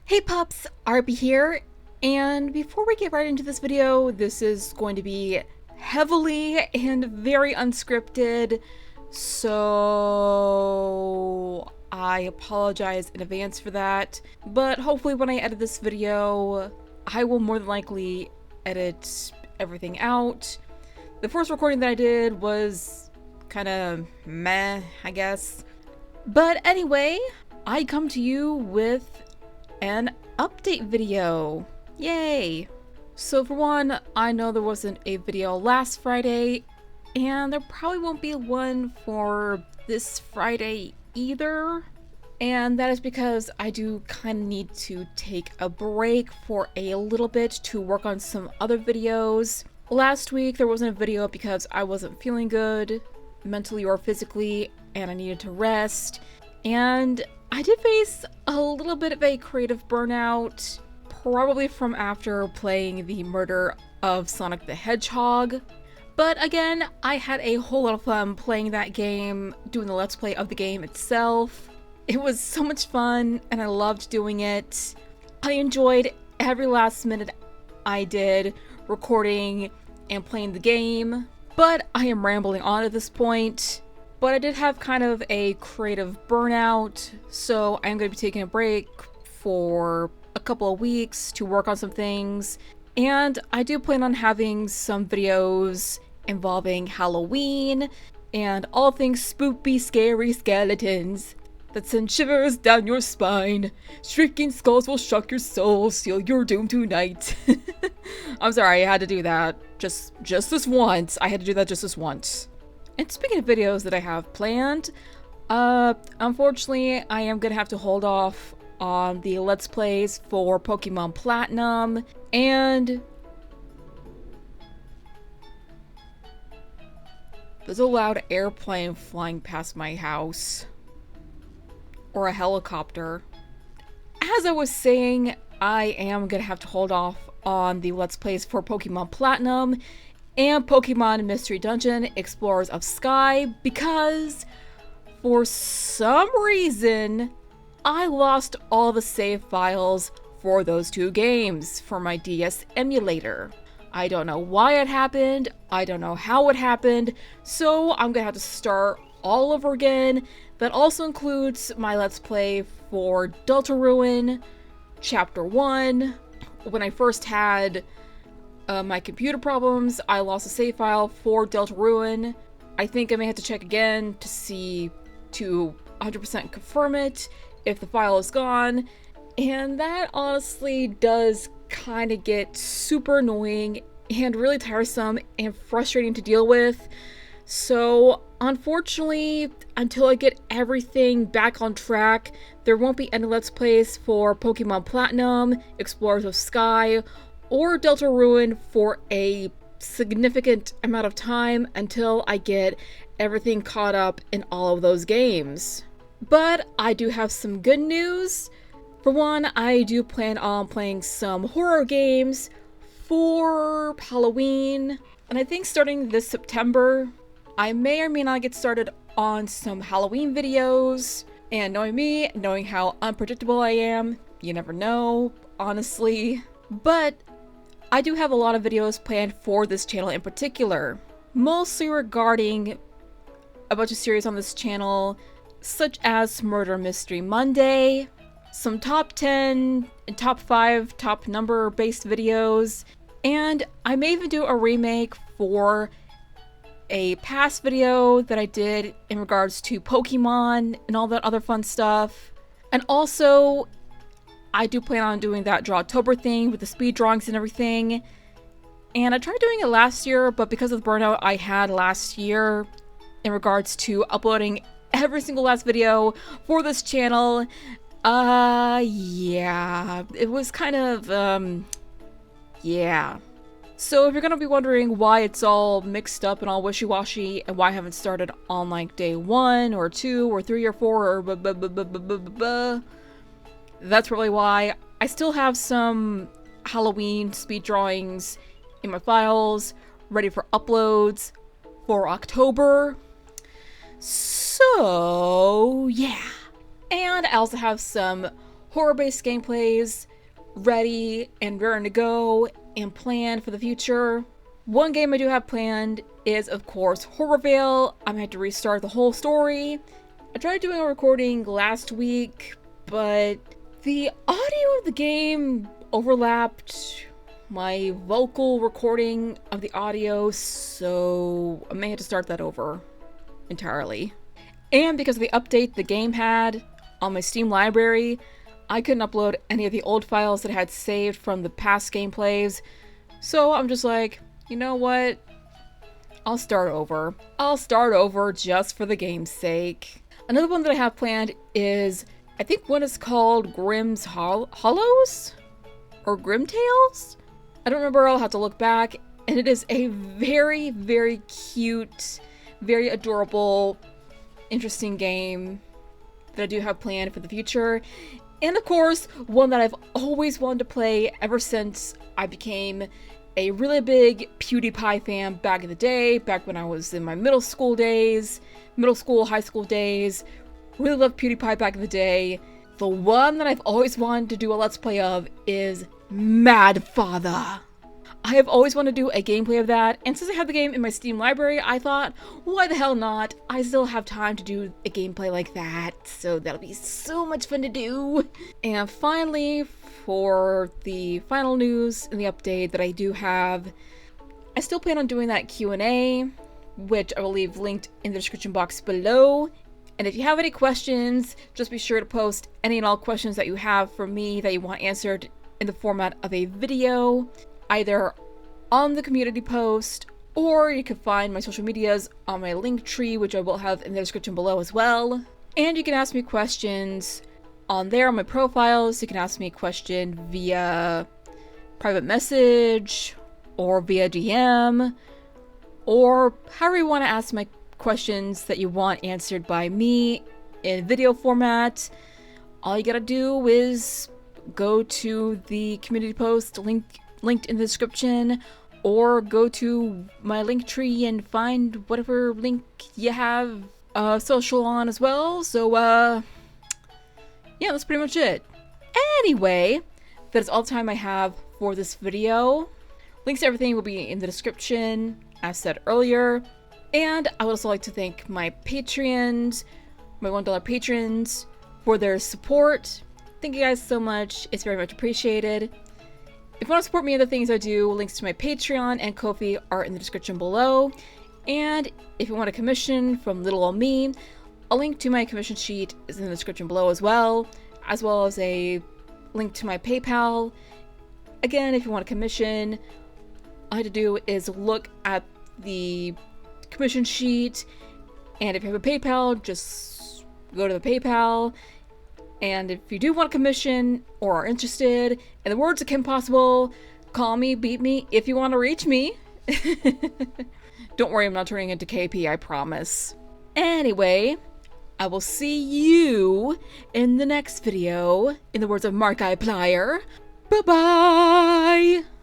Hey pups, Arby here, and before we get right into this video, this is going to be heavily and very unscripted, so I apologize in advance for that, but hopefully when I edit this video, I will more than likely edit everything out. The first recording that I did was kind of meh, I guess. But anyway, I come to you with an update video. Yay! So for one, I know there wasn't a video last Friday, and there probably won't be one for this Friday either. And that is because I do kind of need to take a break for a little bit to work on some other videos. Last week there wasn't a video because I wasn't feeling good, mentally or physically, and I needed to rest. And I did face a little bit of a creative burnout, probably from after playing the murder of Sonic the Hedgehog. But again, I had a whole lot of fun playing that game, doing the Let's Play of the game itself. It was so much fun, and I loved doing it. I enjoyed every last minute I did recording and playing the game, but I am rambling on at this point. But I did have kind of a creative burnout, so I'm going to be taking a break for a couple of weeks to work on some things. And I do plan on having some videos involving Halloween and all things spoopy, scary skeletons that send shivers down your spine. Shrieking skulls will shock your soul, seal your doom tonight. I'm sorry, I had to do that. Just this once. I had to do that just this once. And speaking of videos that I have planned, unfortunately, I am gonna have to hold off on the Let's Plays for Pokemon Platinum, and there's a loud airplane flying past my house. Or a helicopter. As I was saying, I am gonna have to hold off on the Let's Plays for Pokemon Platinum and Pokemon Mystery Dungeon Explorers of Sky because for some reason I lost all the save files for those two games for my DS emulator. I don't know why it happened, I don't know how it happened, so I'm gonna have to start all over again. That also includes my Let's Play for Deltarune Chapter 1. When I first had my computer problems, I lost a save file for Deltarune. I think I may have to check again to see, to 100% confirm it, if the file is gone. And that honestly does kind of get super annoying and really tiresome and frustrating to deal with. So unfortunately, until I get everything back on track, there won't be any Let's Plays for Pokemon Platinum, Explorers of Sky, or Deltarune for a significant amount of time until I get everything caught up in all of those games. But I do have some good news. For one, I do plan on playing some horror games for Halloween, and I think starting this September, I may or may not get started on some Halloween videos, and knowing me, knowing how unpredictable I am, you never know, honestly. But I do have a lot of videos planned for this channel in particular, mostly regarding a bunch of series on this channel, such as Murder Mystery Monday, some top 10 and top 5 top number based videos, and I may even do a remake for a past video that I did in regards to Pokemon and all that other fun stuff. And also, I do plan on doing that Drawtober thing with the speed drawings and everything. And I tried doing it last year, but because of the burnout I had last year in regards to uploading every single last video for this channel, yeah, it was kind of, yeah. So if you're gonna be wondering why it's all mixed up and all wishy-washy and why I haven't started on like day 1 or 2 or 3 or 4 or that's probably why. I still have some Halloween speed drawings in my files ready for uploads for October. So yeah. And I also have some horror-based gameplays ready and raring to go and planned for the future. One game I do have planned is, of course, Horrorvale. I'm gonna have to restart the whole story. I tried doing a recording last week, but the audio of the game overlapped my vocal recording of the audio, so I may have to start that over entirely. And because of the update the game had on my Steam library, I couldn't upload any of the old files that I had saved from the past gameplays, so I'm just like, you know what? I'll start over. I'll start over just for the game's sake. Another one that I have planned is, I think one is called Grimm's Hollows? Or Grim Tales? I don't remember, I'll have to look back. And it is a very, very cute, very adorable, interesting game that I do have planned for the future. And of course, one that I've always wanted to play ever since I became a really big PewDiePie fan back in the day, back when I was in my middle school, high school days. Really loved PewDiePie back in the day. The one that I've always wanted to do a Let's Play of is Mad Father. I have always wanted to do a gameplay of that, and since I have the game in my Steam library, I thought, why the hell not? I still have time to do a gameplay like that, so that'll be so much fun to do. And finally, for the final news and the update that I do have, I still plan on doing that Q&A, which I will leave linked in the description box below. And if you have any questions, just be sure to post any and all questions that you have for me that you want answered in the format of a video, either on the community post, or you can find my social medias on my link tree, which I will have in the description below as well. And you can ask me questions on there on my profiles. You can ask me a question via private message or via DM, or however you want to ask my questions that you want answered by me in video format. All you gotta do is go to the community post linked in the description, or go to my link tree and find whatever link you have social on as well. So yeah, that's pretty much it. Anyway, that is all the time I have for this video. Links to everything will be in the description, as said earlier. And I would also like to thank my Patreons, my $1 patrons, for their support. Thank you guys so much. It's very much appreciated. If you want to support me in the things I do, links to my Patreon and Ko-fi are in the description below. And if you want a commission from little old me, a link to my commission sheet is in the description below as well as a link to my PayPal. Again, if you want a commission, all you have to do is look at the commission sheet, and if you have a PayPal, just go to the PayPal. And if you do want a commission or are interested, in the words of Kim Possible, call me, beat me, if you want to reach me. Don't worry, I'm not turning into KP, I promise. Anyway, I will see you in the next video, in the words of Markiplier. Bye-bye!